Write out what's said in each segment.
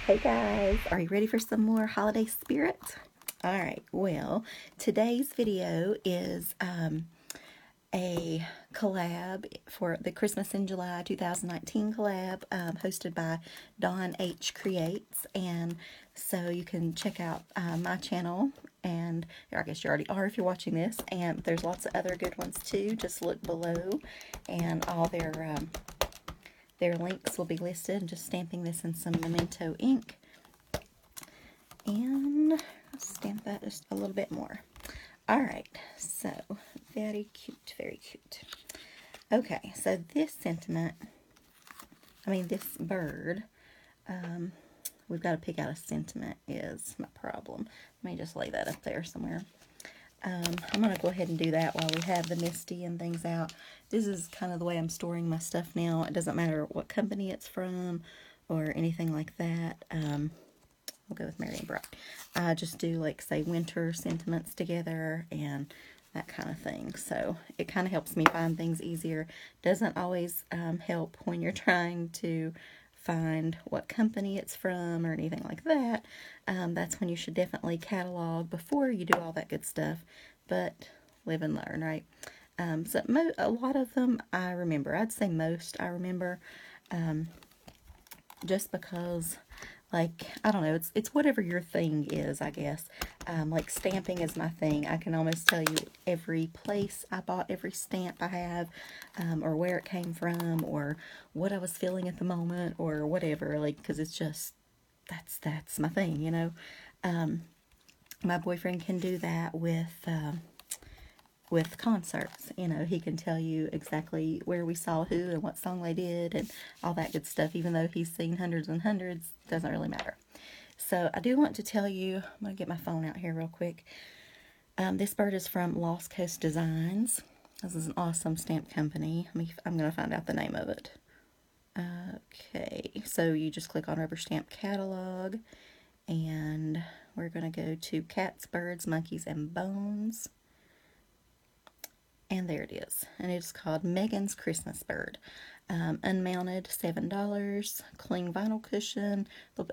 Hey guys, are you ready for some more holiday spirit? All right, well, today's video is a collab for the Christmas in July 2019 collab hosted by Dawn H Creates. And so you can check out my channel, and I guess you already are if you're watching this, and there's lots of other good ones too. Just look below, and all their links will be listed. I'm just stamping this in some Memento ink. And I'll stamp that just a little bit more. Alright, so very cute, very cute. Okay, so this this bird, we've got to pick out a sentiment is my problem. Let me just lay that up there somewhere. I'm going to go ahead and do that while we have the MISTI and things out. This is kind of the way I'm storing my stuff now. It doesn't matter what company it's from or anything like that. We'll go with Marion Brock. I just do, like, say, winter sentiments together and that kind of thing. So it kind of helps me find things easier. Doesn't always help when you're trying to find what company it's from or anything like that. That's when you should definitely catalog before you do all that good stuff. But live and learn, right? So a lot of them I remember. I'd say most I remember, just because, like, I don't know, it's whatever your thing is, I guess. Like, stamping is my thing. I can almost tell you every place I bought every stamp I have, or where it came from, or what I was feeling at the moment, or whatever, like, because it's just, that's my thing, you know. My boyfriend can do that with concerts. You know, he can tell you exactly where we saw who and what song they did and all that good stuff, even though he's seen hundreds and hundreds, doesn't really matter. So I do want to tell you, I'm going to get my phone out here real quick. This bird is from Lost Coast Designs. This is an awesome stamp company. I'm going to find out the name of it. Okay, so you just click on Rubber Stamp Catalog, and we're going to go to Cats, Birds, Monkeys, and Bones. And there it is. And it's called Megan's Christmas Bird. Unmounted, $7. Cling vinyl cushion.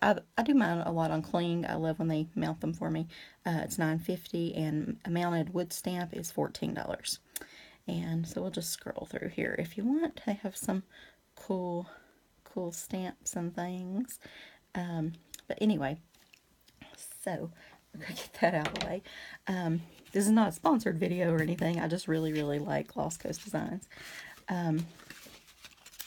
I do mine a lot on Cling. I love when they mount them for me. It's $9.50, and a mounted wood stamp is $14. And so we'll just scroll through here if you want. They have some cool stamps and things. But anyway, so we're going to get that out of the way. This is not a sponsored video or anything. I just really, really like Lost Coast Designs.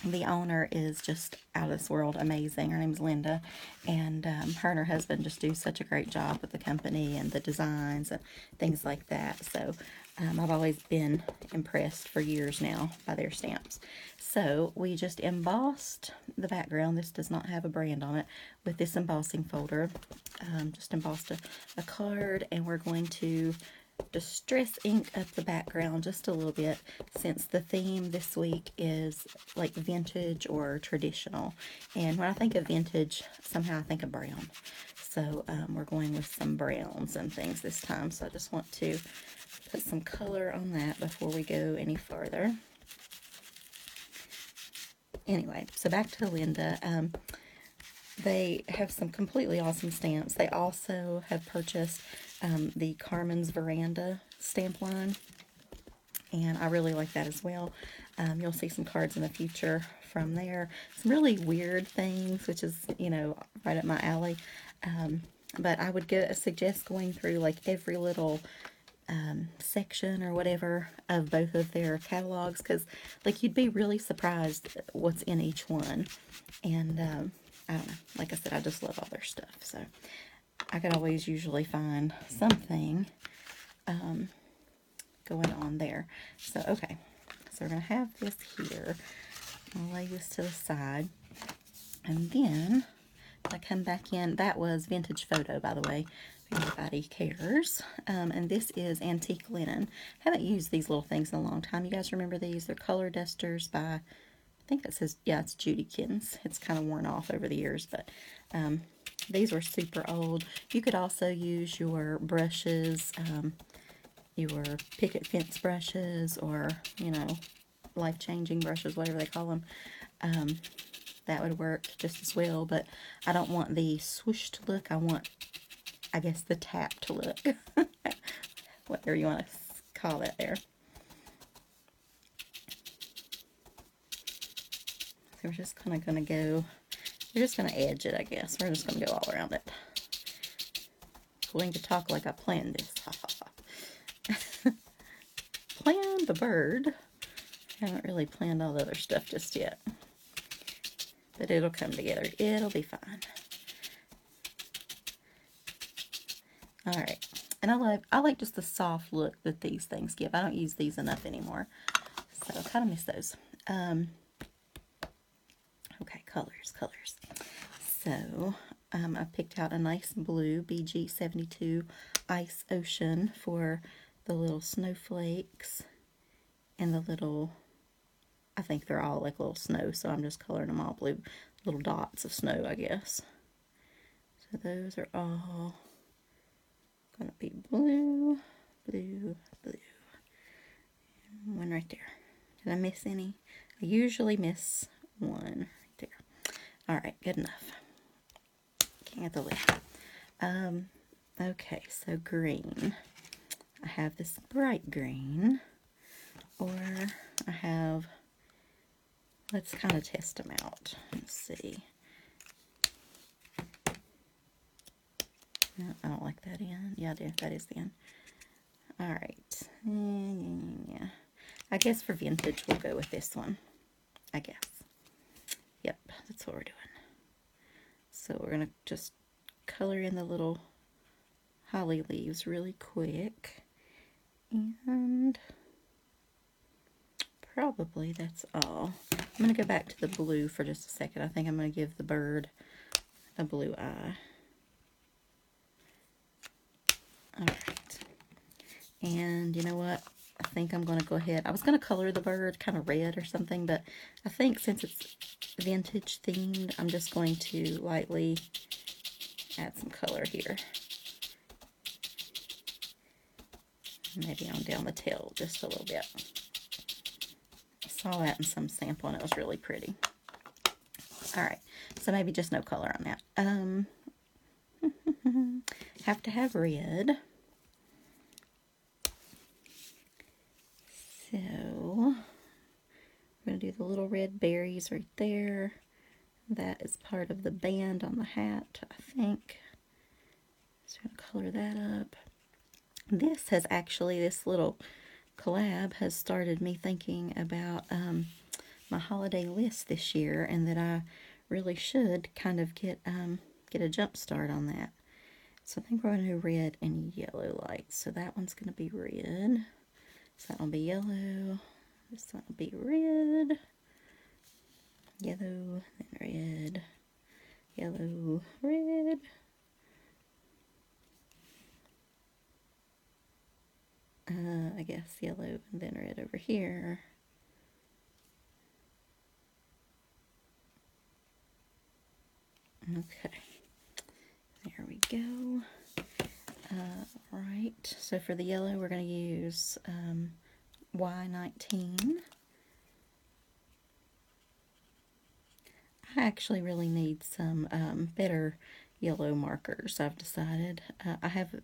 The owner is just out of this world amazing. Her name's Linda, and her and her husband just do such a great job with the company and the designs and things like that. So I've always been impressed for years now by their stamps. So we just embossed the background. This does not have a brand on it. With this embossing folder, just embossed a card, and we're going to distress ink up the background just a little bit, since the theme this week is like vintage or traditional. And when I think of vintage, somehow I think of brown. So we're going with some browns and things this time. So I just want to put some color on that before we go any farther. Anyway, so back to Linda. They have some completely awesome stamps. They also have purchased the Carmen's Veranda stamp line, and I really like that as well. You'll see some cards in the future from there. Some really weird things, which is, you know, right up my alley. But I would suggest going through, like, every little section or whatever of both of their catalogs, because, like, you'd be really surprised what's in each one. And I don't know, like I said, I just love all their stuff, so I could always usually find something going on there. So okay, so we're gonna have this here. I'll lay this to the side, and then I come back in. That was Vintage Photo, by the way, if anybody cares. And this is Antique Linen. Haven't used these little things in a long time. You guys remember these? They're color dusters by, I think it says, yeah, it's Judykins. It's kind of worn off over the years, but these were super old. You could also use your brushes, your picket fence brushes, or, you know, life-changing brushes, whatever they call them. that would work just as well, but I don't want the swooshed look. I want, I guess, the tapped look. Whatever you want to call that there. So we're just kind of going to go, we're just going to edge it, I guess. We're just going to go all around it. Going to talk like I planned this. Planned the bird. Haven't really planned all the other stuff just yet. But it'll come together. It'll be fine. Alright. And I like just the soft look that these things give. I don't use these enough anymore. So I kind of miss those. Okay, colors. So I picked out a nice blue BG72 Ice Ocean for the little snowflakes and the little, I think they're all like little snow, so I'm just coloring them all blue, little dots of snow, I guess. So those are all going to be blue, blue, blue. And one right there. Did I miss any? I usually miss one right there. Alright, good enough. Can't get the lid. Okay, so green. I have this bright green, or I have, let's kind of test them out. Let's see. No, I don't like that end. Yeah, I do. That is the end. Alright. Yeah. I guess for vintage, we'll go with this one. I guess. Yep, that's what we're doing. So we're going to just color in the little holly leaves really quick. And probably that's all. I'm going to go back to the blue for just a second. I think I'm going to give the bird a blue eye. Alright. And you know what? I think I'm going to go ahead. I was going to color the bird kind of red or something, but I think since it's vintage themed, I'm just going to lightly add some color here. Maybe on down the tail just a little bit. I saw that in some sample and it was really pretty. Alright, so maybe just no color on that. Have to have red. So, I'm going to do the little red berries right there. That is part of the band on the hat, I think. So I'm going to color that up. This has actually, this little collab has started me thinking about my holiday list this year, and that I really should kind of get a jump start on that. So I think we're going to do red and yellow lights. So that one's going to be red. So that will be yellow. This one will be red. Yellow, then red. Yellow, red. I guess yellow and then red over here. Okay. There we go. Right, so for the yellow we're going to use Y19. I actually really need some better yellow markers, I've decided. I have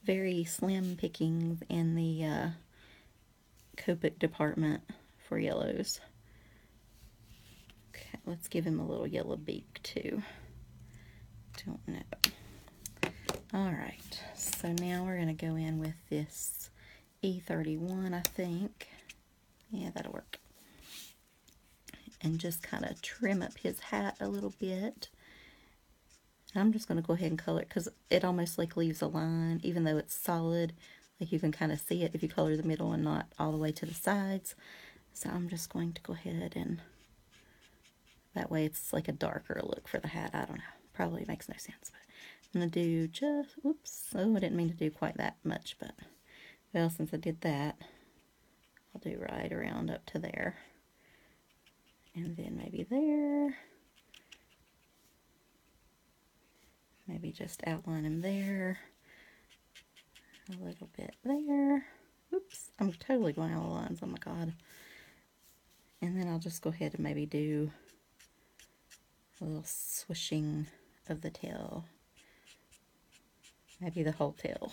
very slim pickings in the Copic department for yellows. Okay, let's give him a little yellow beak too. Don't know. Alright, so now we're going to go in with this E31, I think. Yeah, that'll work. And just kind of trim up his hat a little bit. I'm just going to go ahead and color it because it almost like leaves a line, even though it's solid. Like you can kind of see it if you color the middle and not all the way to the sides. So I'm just going to go ahead and that way it's like a darker look for the hat. I don't know. Probably makes no sense. But I'm going to do just, whoops. Oh, I didn't mean to do quite that much, but well, since I did that, I'll do right around up to there. And then maybe there. Maybe just outline him there. A little bit there. Oops, I'm totally going out of lines. Oh my god. And then I'll just go ahead and maybe do A little swishing of the tail. Maybe the whole tail.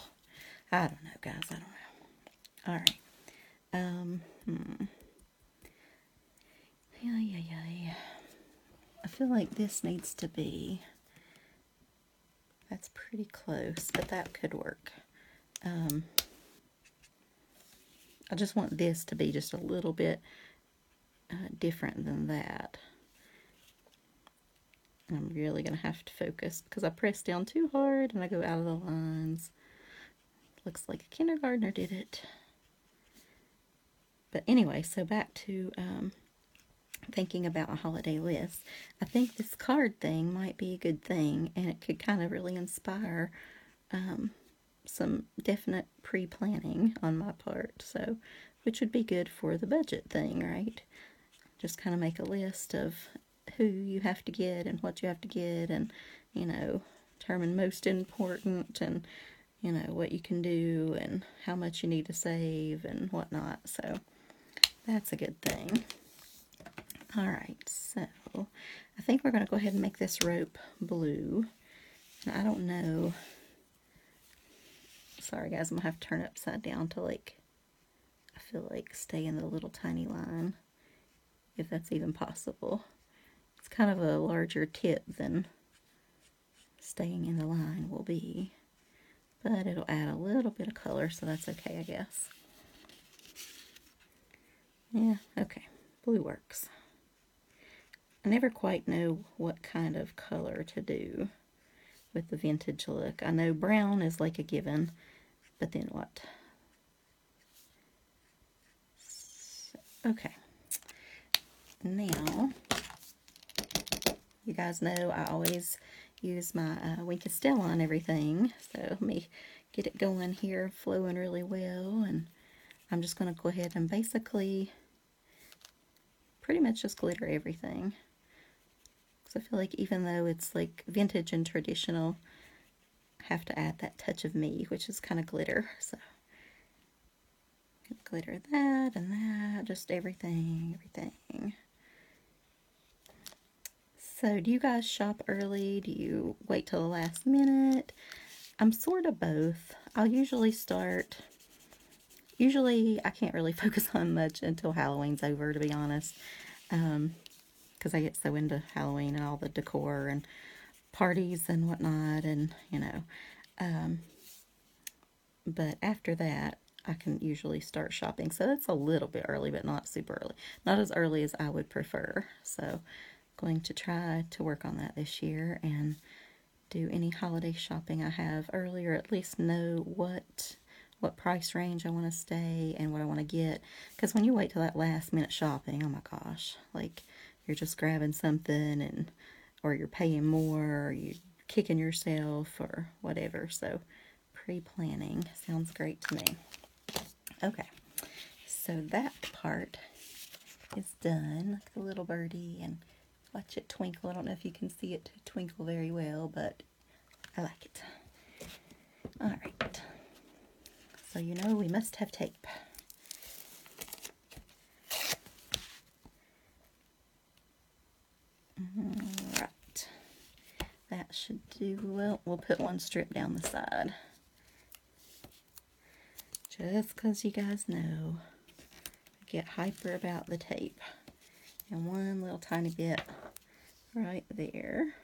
I don't know, guys. I don't know. All right. Yeah. I feel like this needs to be... That's pretty close, but that could work. I just want this to be just a little bit different than that. I'm really going to have to focus because I press down too hard and I go out of the lines. Looks like a kindergartner did it. But anyway, so back to thinking about a holiday list. I think this card thing might be a good thing, and it could kind of really inspire some definite pre-planning on my part, so which would be good for the budget thing, right? Just kind of make a list of who you have to get and what you have to get, and you know, determine most important, and you know what you can do and how much you need to save and whatnot. So that's a good thing. All right, so I think we're going to go ahead and make this rope blue. And I don't know. Sorry guys, I'm going to have to turn it upside down to I feel like stay in the little tiny line, if that's even possible. It's kind of a larger tip than staying in the line will be. But it'll add a little bit of color, so that's okay, I guess. Yeah, okay. Blue works. I never quite know what kind of color to do with the vintage look. I know brown is like a given, but then what? Okay. Now, you guys know I always use my Wink of Stella on everything. So let me get it going here, flowing really well. And I'm just going to go ahead and basically pretty much just glitter everything. Because I feel like even though it's like vintage and traditional, I have to add that touch of me, which is kind of glitter. So glitter that and that, just everything. So do you guys shop early? Do you wait till the last minute? I'm sort of both. I'll usually start... Usually I can't really focus on much until Halloween's over, to be honest. Because I get so into Halloween and all the decor and parties and whatnot, and you know. But after that, I can usually start shopping. So that's a little bit early, but not super early. Not as early as I would prefer. So going to try to work on that this year and do any holiday shopping I have early, or at least know what price range I want to stay and what I want to get. Because when you wait till that last minute shopping, oh my gosh, like you're just grabbing something, and or you're paying more, or you're kicking yourself or whatever. So pre-planning sounds great to me. Okay, so that part is done. Look at the little birdie, and watch it twinkle. I don't know if you can see it twinkle very well, but I like it. All right. So you know we must have tape. Right. That should do well. We'll put one strip down the side. Just because you guys know I get hyper about the tape. And one little tiny bit right there.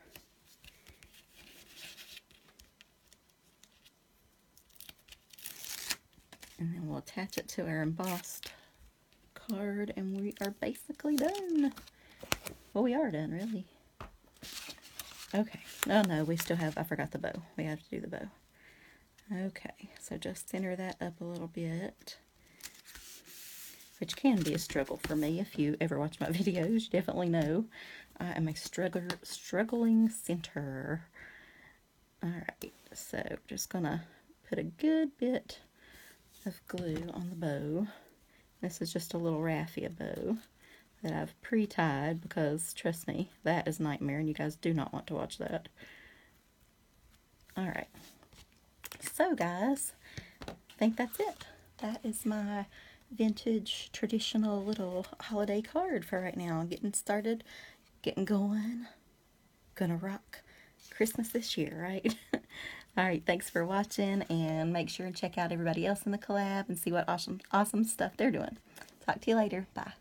And then we'll attach it to our embossed card, and we are basically done. Well, we are done, really. Okay. Oh, no, we still have, I forgot the bow. We have to do the bow. Okay, so just center that up a little bit, which can be a struggle for me. If you ever watch my videos, you definitely know I am a struggling center. All right, so just gonna put a good bit of glue on the bow. This is just a little raffia bow that I've pre-tied because, trust me, that is a nightmare, and you guys do not want to watch that. All right. So, guys, I think that's it. That is my vintage, traditional little holiday card for right now. Getting started, getting going. gonna rock Christmas this year, right? All right, thanks for watching, and make sure and check out everybody else in the collab and see what awesome stuff they're doing. Talk to you later. Bye.